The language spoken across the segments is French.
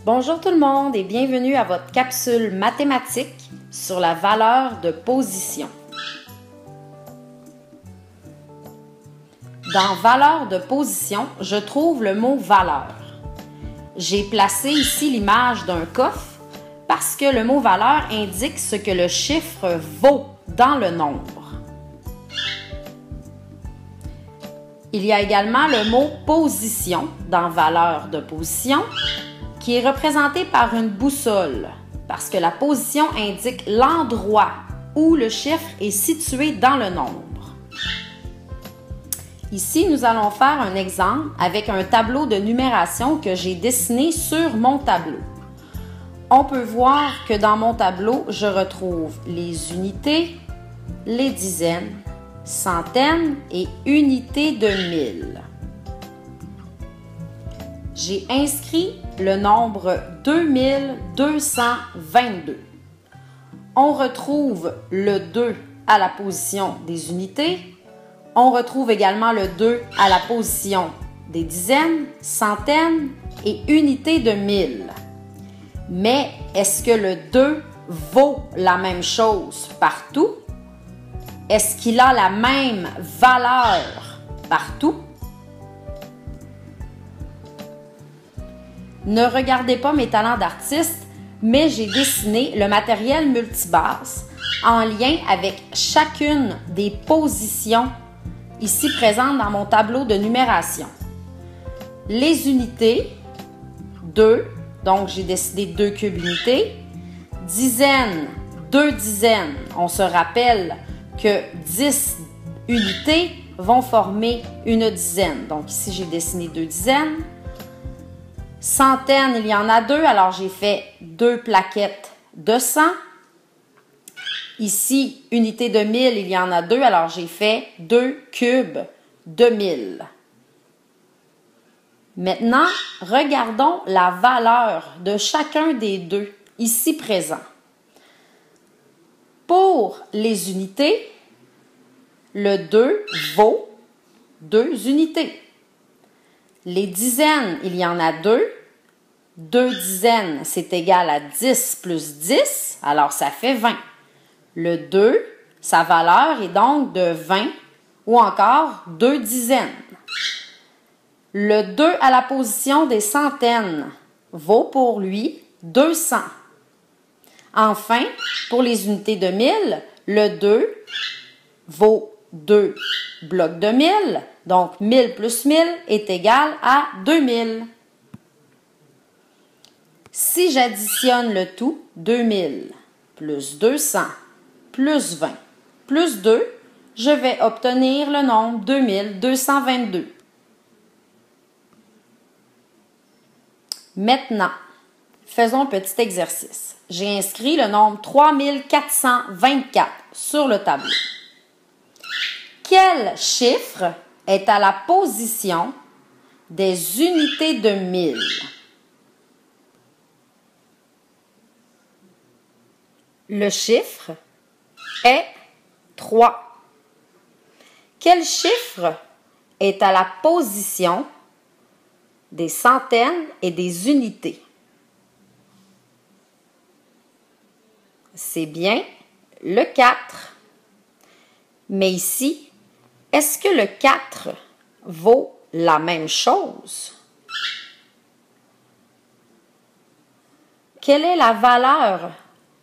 Bonjour tout le monde et bienvenue à votre capsule mathématique sur la valeur de position. Dans valeur de position, je trouve le mot valeur. J'ai placé ici l'image d'un coffre parce que le mot valeur indique ce que le chiffre vaut dans le nombre. Il y a également le mot position dans valeur de position qui est représenté par une boussole parce que la position indique l'endroit où le chiffre est situé dans le nombre. Ici, nous allons faire un exemple avec un tableau de numération que j'ai dessiné sur mon tableau. On peut voir que dans mon tableau, je retrouve les unités, les dizaines, centaines et unités de mille. J'ai inscrit le nombre 2222. On retrouve le 2 à la position des unités. On retrouve également le 2 à la position des dizaines, centaines et unités de mille. Mais est-ce que le 2 vaut la même chose partout? Est-ce qu'il a la même valeur partout? Ne regardez pas mes talents d'artiste, mais j'ai dessiné le matériel multibase en lien avec chacune des positions ici présentes dans mon tableau de numération. Les unités, 2, donc j'ai décidé 2 cubes unités. Dizaines, 2 dizaines, on se rappelle que 10 unités vont former une dizaine. Donc ici, j'ai dessiné 2 dizaines. Centaines, il y en a 2, alors j'ai fait 2 plaquettes de 100. Ici, unité de 1000, il y en a 2, alors j'ai fait 2 cubes de 1000. Maintenant, regardons la valeur de chacun des deux ici présents. Pour les unités, le 2 vaut 2 unités. Les dizaines, il y en a 2. 2 dizaines, c'est égal à 10 plus 10, alors ça fait 20. Le 2, sa valeur est donc de 20 ou encore 2 dizaines. Le 2 à la position des centaines vaut pour lui 200. Enfin, pour les unités de 1000, le 2 vaut 2 blocs de 1000. Donc, 1000 plus 1000 est égal à 2000. Si j'additionne le tout, 2000 plus 200 plus 20 plus 2, je vais obtenir le nombre 2222. Maintenant, faisons un petit exercice. J'ai inscrit le nombre 3424 sur le tableau. Quel chiffre est à la position des unités de 1000? Le chiffre est 3. Quel chiffre est à la position des centaines et des unités? C'est bien le 4. Mais ici, est-ce que le 4 vaut la même chose? Quelle est la valeur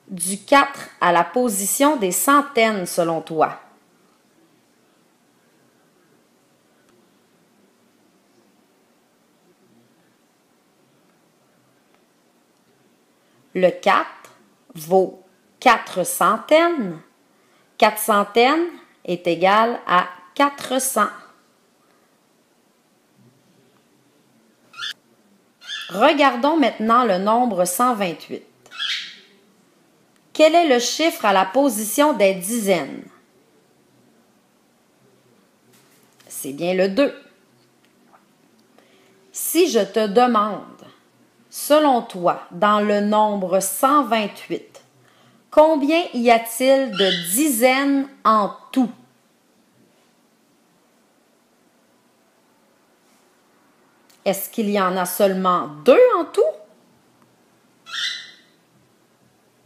du 4 à la position des centaines selon toi? Le 4 vaut 4 centaines. 4 centaines est égal à 400. Regardons maintenant le nombre 128. Quel est le chiffre à la position des dizaines? C'est bien le 2. Si je te demande, selon toi, dans le nombre 128, combien y a-t-il de dizaines en tout? Est-ce qu'il y en a seulement 2 en tout?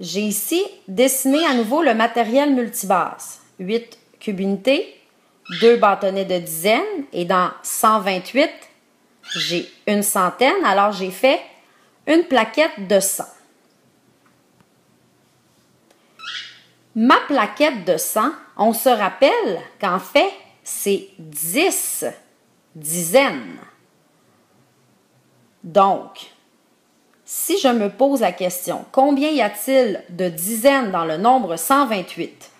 J'ai ici dessiné à nouveau le matériel multibase. 8 cubes unités, 2 bâtonnets de dizaines et dans 128, j'ai une centaine, alors j'ai fait une plaquette de 100. Ma plaquette de 100, on se rappelle qu'en fait, c'est 10 dizaines. Donc, si je me pose la question, combien y a-t-il de dizaines dans le nombre 128?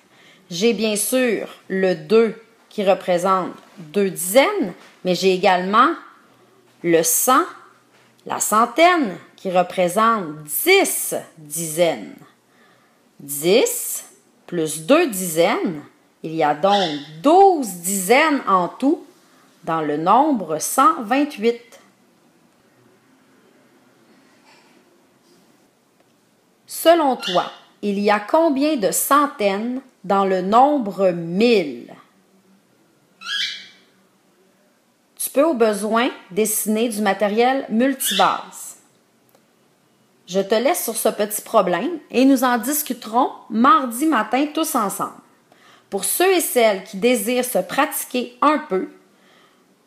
J'ai bien sûr le 2 qui représente 2 dizaines, mais j'ai également le 100, la centaine, qui représente 10 dizaines. 10 plus 2 dizaines, il y a donc 12 dizaines en tout dans le nombre 128. Selon toi, il y a combien de centaines dans le nombre 1000? Tu peux au besoin dessiner du matériel multibase. Je te laisse sur ce petit problème et nous en discuterons mardi matin tous ensemble. Pour ceux et celles qui désirent se pratiquer un peu,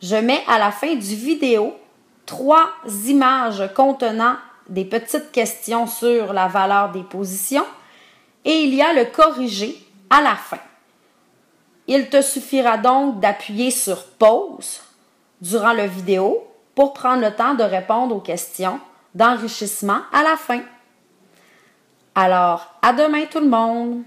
je mets à la fin du vidéo 3 images contenant des petites questions sur la valeur des positions et il y a le corrigé à la fin. Il te suffira donc d'appuyer sur pause durant la vidéo pour prendre le temps de répondre aux questions d'enrichissement à la fin. Alors, à demain tout le monde!